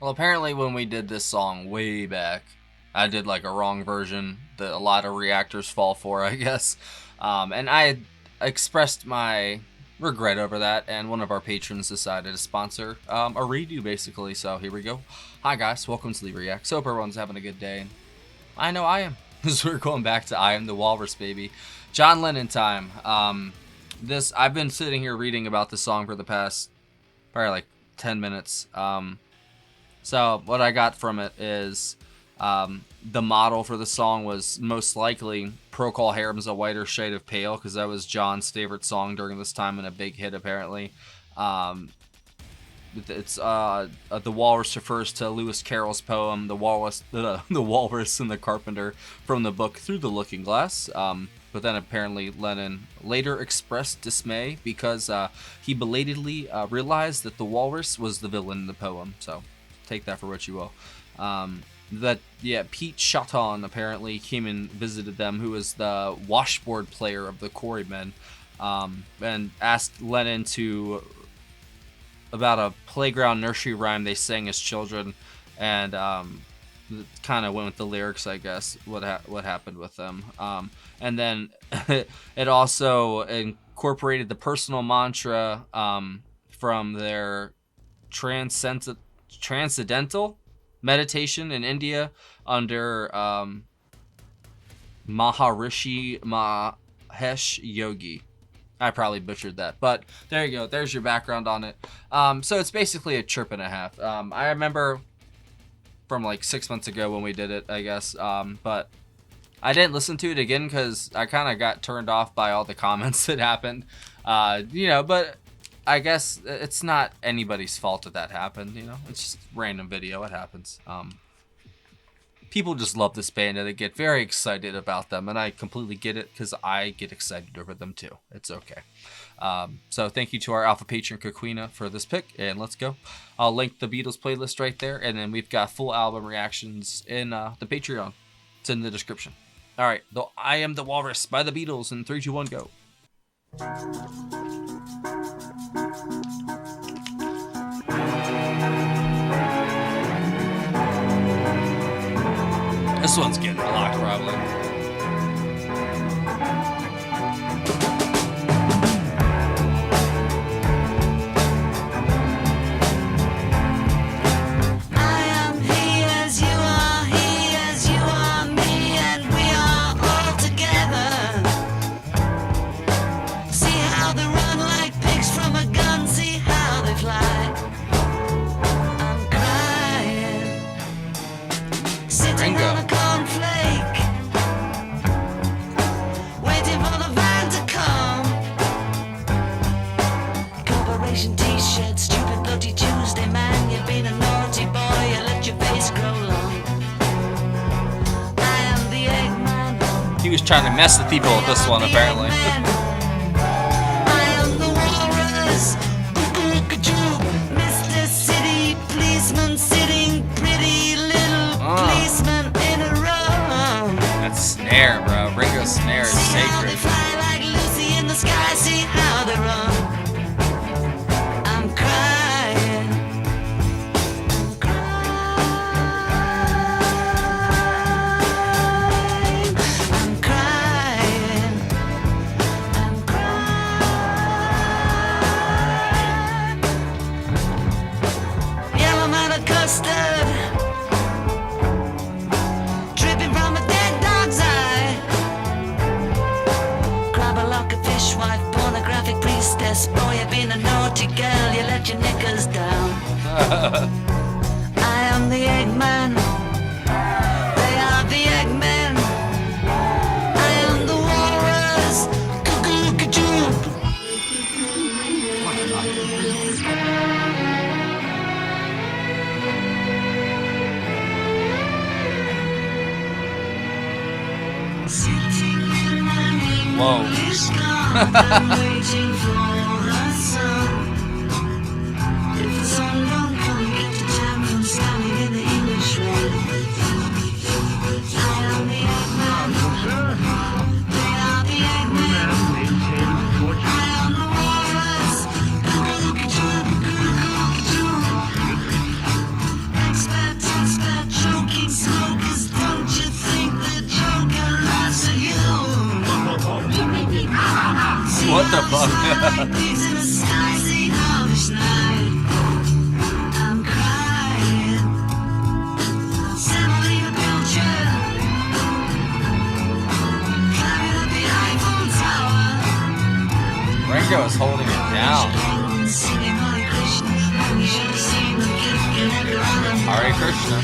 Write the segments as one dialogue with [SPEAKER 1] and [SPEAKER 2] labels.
[SPEAKER 1] Well, apparently when we did this song way back, I did like a wrong version that a lot of reactors fall for, I guess. And I had expressed my regret over that, and one of our patrons decided to sponsor a redo, basically. So here we go. Hi guys, welcome to the React. So hope everyone's having a good day. And I know I am, because we're going back to I Am the Walrus, baby. John Lennon time. I've been sitting here reading about this song for the past probably like 10 minutes. So what I got from it is the model for the song was most likely Procol Harum's A Whiter Shade of Pale, because that was John's favorite song during this time and a big hit apparently. It's the Walrus refers to Lewis Carroll's poem The Walrus, the Walrus and the Carpenter from the book Through the Looking Glass. But then apparently Lennon later expressed dismay because he belatedly realized that the walrus was the villain in the poem. So take that for what you will. Pete Shotton apparently came and visited them, who was the washboard player of the Quarrymen, and asked Lennon about a playground nursery rhyme they sang as children, and kind of went with the lyrics, I guess, what happened with them. And then it also incorporated the personal mantra from their transcendental meditation in India under Maharishi Mahesh Yogi. I probably butchered that, but there you go. There's your background on it. So it's basically a chirp and a half. I remember from like 6 months ago when we did it, I guess. But I didn't listen to it again because I kind of got turned off by all the comments that happened. But I guess it's not anybody's fault that happened. It's just random video. It happens. People just love this band and they get very excited about them, and I completely get it because I get excited over them too. It's okay. So thank you to our alpha patron Coquina for this pick, and let's go. I'll link the Beatles playlist right there, and then we've got full album reactions in the Patreon. It's in the description. All right, I Am the Walrus by the Beatles in 3, 2, 1, go. This one's getting blocked, probably.
[SPEAKER 2] T-shirt, stupid bloody Tuesday, man. You've been a naughty boy, you let your face grow long. I am the Eggman.
[SPEAKER 1] He was trying to mess with people with this one, apparently.
[SPEAKER 2] I am the Walrus. Mr. City Policeman sitting pretty little policeman in a row.
[SPEAKER 1] That snare, bro. Ringo's snare is sacred.
[SPEAKER 2] They fly like Lucy in the sky, see how they run. Dripping from a dead dog's eye. Grab a lock of fishwife, pornographic priestess. Boy, you've been a naughty girl, you let your knickers down. I am the Eggman. They are the Eggmen. I am the Walrus. Cuckoo-ca-choo.
[SPEAKER 1] Whoa. the fuck? Ringo is holding it down. Hare Krishna.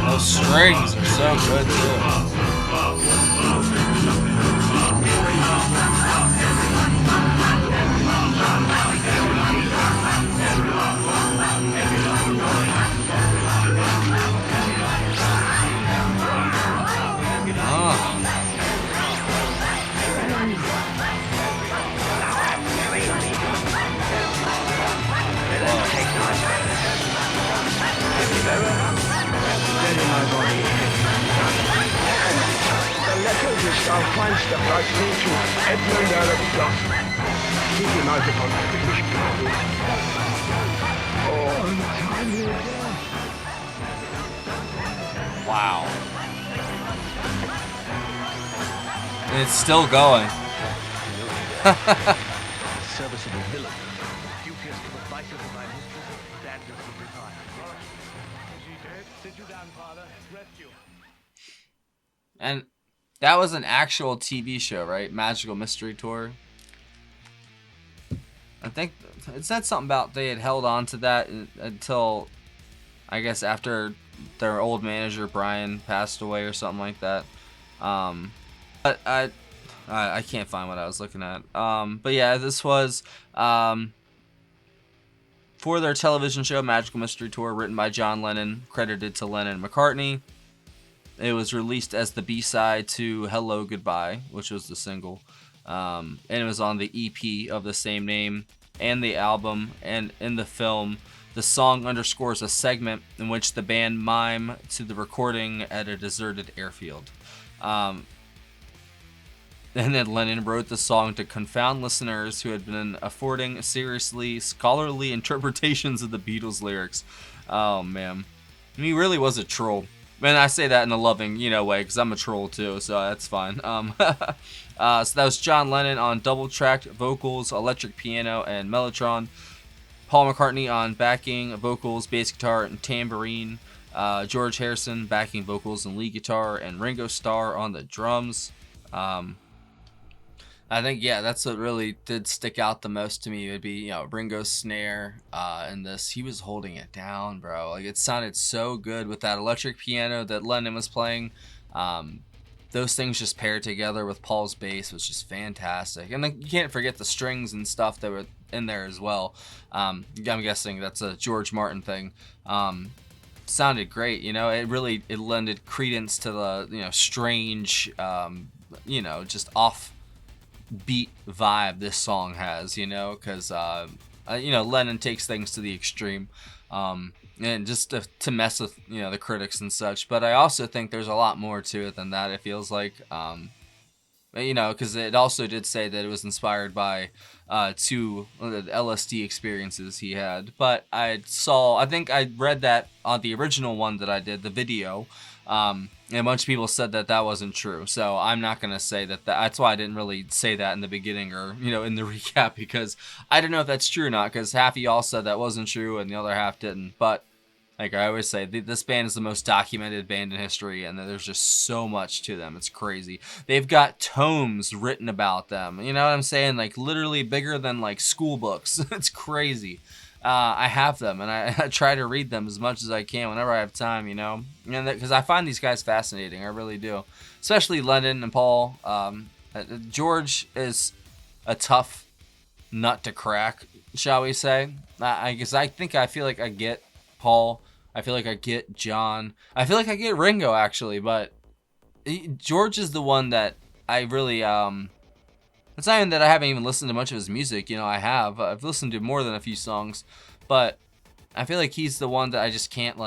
[SPEAKER 1] Those strings are so good too.
[SPEAKER 3] Our feinster Präsident Edmund Earl of Gloucester. Keep your eyes upon the British people. Oh, time here.
[SPEAKER 1] Wow. And it's still going.
[SPEAKER 3] Serviceable villain. Duteous to the vices of my mistress, standards of retire. Is he dead? Sit you down, father. Rescue.
[SPEAKER 1] And that was an actual TV show, right? Magical Mystery Tour. I think it said something about they had held on to that until, I guess, after their old manager Brian passed away or something like that. But I can't find what I was looking at. But yeah, this was for their television show Magical Mystery Tour, written by John Lennon, credited to Lennon and McCartney. It was released as the B-side to Hello Goodbye, which was the single. And it was on the EP of the same name and the album. And in the film, the song underscores a segment in which the band mime to the recording at a deserted airfield. And then Lennon wrote the song to confound listeners who had been affording seriously scholarly interpretations of the Beatles lyrics. Oh, man. He really was a troll. And I say that in a loving, way, because I'm a troll too, so that's fine. So that was John Lennon on double-tracked vocals, electric piano, and mellotron. Paul McCartney on backing vocals, bass guitar, and tambourine. George Harrison backing vocals and lead guitar, and Ringo Starr on the drums. I think, yeah, that's what really did stick out the most to me. It would be, Ringo's snare and this. He was holding it down, bro. Like, it sounded so good with that electric piano that Lennon was playing. Those things just paired together with Paul's bass was just fantastic. And then you can't forget the strings and stuff that were in there as well. I'm guessing that's a George Martin thing. Sounded great, it lended credence to the, strange, just off beat vibe this song has, because Lennon takes things to the extreme, and just to mess with the critics and such. But I also think there's a lot more to it than that. It feels like because it also did say that it was inspired by two LSD experiences he had. But I think I read that on the original one that I did, the video, and a bunch of people said that wasn't true. So I'm not going to say that. That's why I didn't really say that in the beginning or, in the recap, because I don't know if that's true or not, because half of y'all said that wasn't true and the other half didn't. But like I always say, this band is the most documented band in history, and there's just so much to them. It's crazy. They've got tomes written about them. You know what I'm saying? Like, literally bigger than, like, school books. It's crazy. I have them, and I try to read them as much as I can whenever I have time, and because I find these guys fascinating. I really do. Especially Lennon and Paul. George is a tough nut to crack, shall we say. I feel like I get Paul. I feel like I get John. I feel like I get Ringo, actually, but George is the one that I really, it's not even that I haven't even listened to much of his music, I've listened to more than a few songs, but I feel like he's the one that I just can't,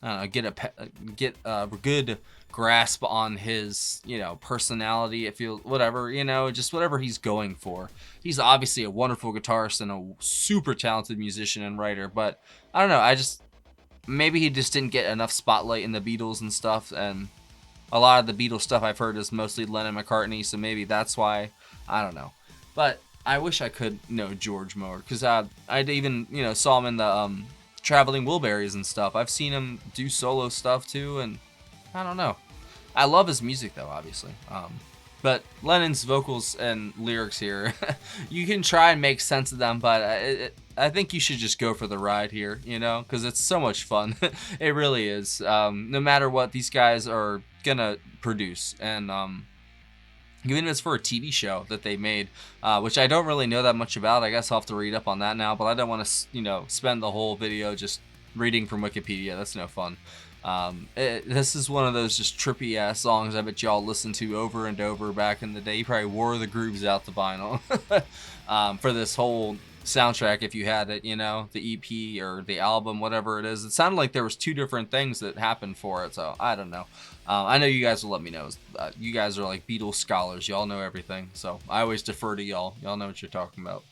[SPEAKER 1] I don't know, get a good grasp on his, you know, personality, if you whatever, you know, just whatever he's going for. He's obviously a wonderful guitarist and a super talented musician and writer, but I don't know, maybe he just didn't get enough spotlight in the Beatles and stuff, and a lot of the Beatles stuff I've heard is mostly Lennon McCartney, so maybe that's why. I don't know. But I wish I could know George more, because I'd even, you know, saw him in the Traveling Wilburys and stuff. I've seen him do solo stuff too, and I don't know. I love his music though, obviously. But Lennon's vocals and lyrics here, you can try and make sense of them, but I think you should just go for the ride here, you know, because it's so much fun. It really is. No matter what, these guys are gonna produce, and even if it's for a TV show that they made, which I don't really know that much about. I guess I'll have to read up on that now, but I don't want to, you know, spend the whole video just reading from Wikipedia. That's no fun. This is one of those just trippy ass songs I bet y'all listened to over and over back in the day. You probably wore the grooves out the vinyl for this whole soundtrack if you had it, you know, the EP or the album, whatever it is. It sounded like there was two different things that happened for it, so I don't know. I know you guys will let me know. You guys are like Beatles scholars. Y'all know everything, so I always defer to y'all. Y'all know what you're talking about.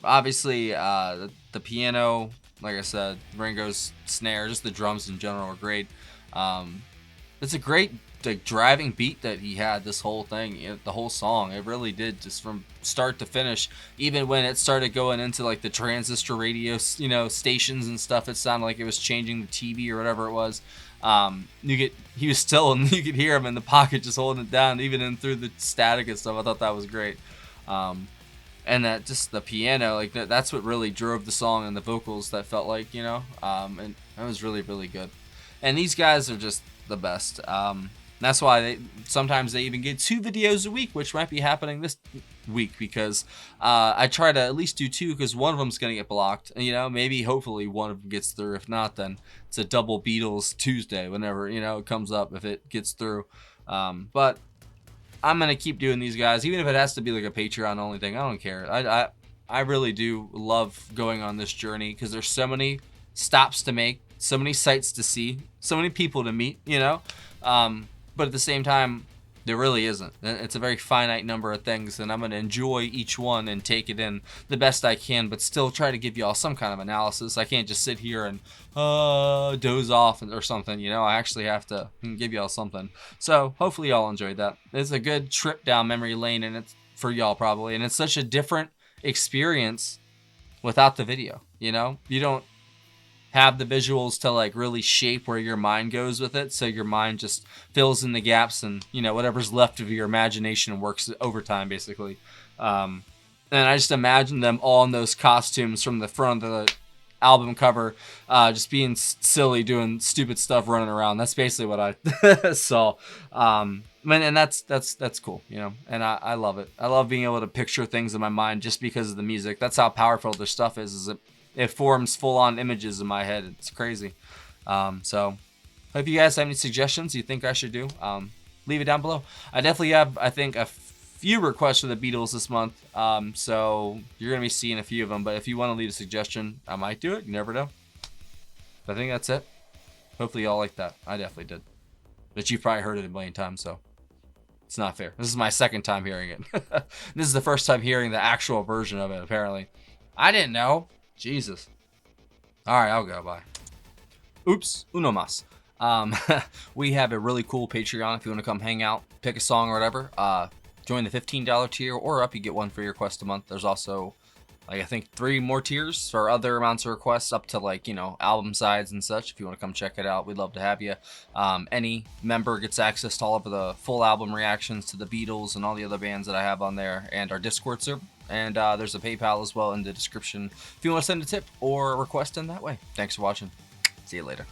[SPEAKER 1] Obviously, the piano, like I said, Ringo's snare, just the drums in general are great. It's a great driving beat that he had this whole thing, the whole song. It really did, just from start to finish. Even when it started going into like the transistor radio, you know, stations and stuff, it sounded like it was changing the TV or whatever it was. He was still, and you could hear him in the pocket just holding it down, even in through the static and stuff. I thought that was great. And that just the piano, like that's what really drove the song, and the vocals that felt like, you know, and that was really, really good. And these guys are just the best. That's why sometimes they even get 2 videos a week, which might be happening this week, because I try to at least do 2, because one of them's going to get blocked. You know, maybe hopefully one of them gets through. If not, then it's a double Beatles Tuesday whenever, you know, it comes up, if it gets through. But I'm going to keep doing these guys, even if it has to be like a Patreon only thing. I don't care. I really do love going on this journey, because there's so many stops to make, so many sights to see, so many people to meet, you know. But at the same time, there really isn't. It's a very finite number of things, and I'm going to enjoy each one and take it in the best I can, but still try to give you all some kind of analysis. I can't just sit here and doze off or something, you know. I actually have to give you all something. So hopefully y'all enjoyed that. It's a good trip down memory lane, and it's for y'all probably, and it's such a different experience without the video, you know. You don't have the visuals to like really shape where your mind goes with it, so your mind just fills in the gaps, and you know, whatever's left of your imagination works overtime basically. And I just imagine them all in those costumes from the front of the album cover, just being silly, doing stupid stuff, running around. That's basically what I saw. And that's cool, you know, and I love it. I love being able to picture things in my mind just because of the music. That's how powerful their stuff is it forms full-on images in my head. It's crazy. So if you guys have any suggestions you think I should do, leave it down below. I definitely have, I think, a few requests for the Beatles this month, so you're gonna be seeing a few of them. But if you want to leave a suggestion, I might do it. You never know. But I think that's it. Hopefully y'all like that. I definitely did. But you've probably heard it a million times, so it's not fair. This is my second time hearing it. This is the first time hearing the actual version of it, apparently. I didn't know. Jesus. Alright, I'll go. Bye. Oops. Uno mas. We have a really cool Patreon if you want to come hang out, pick a song or whatever. Join the $15 tier or up, you get one free request a month. There's also, like, I think 3 more tiers for other amounts of requests, up to, like, you know, album sides and such. If you want to come check it out, we'd love to have you. Any member gets access to all of the full album reactions to the Beatles and all the other bands that I have on there, and our Discord server. And there's a PayPal as well in the description if you want to send a tip or request in that way. Thanks for watching. See you later.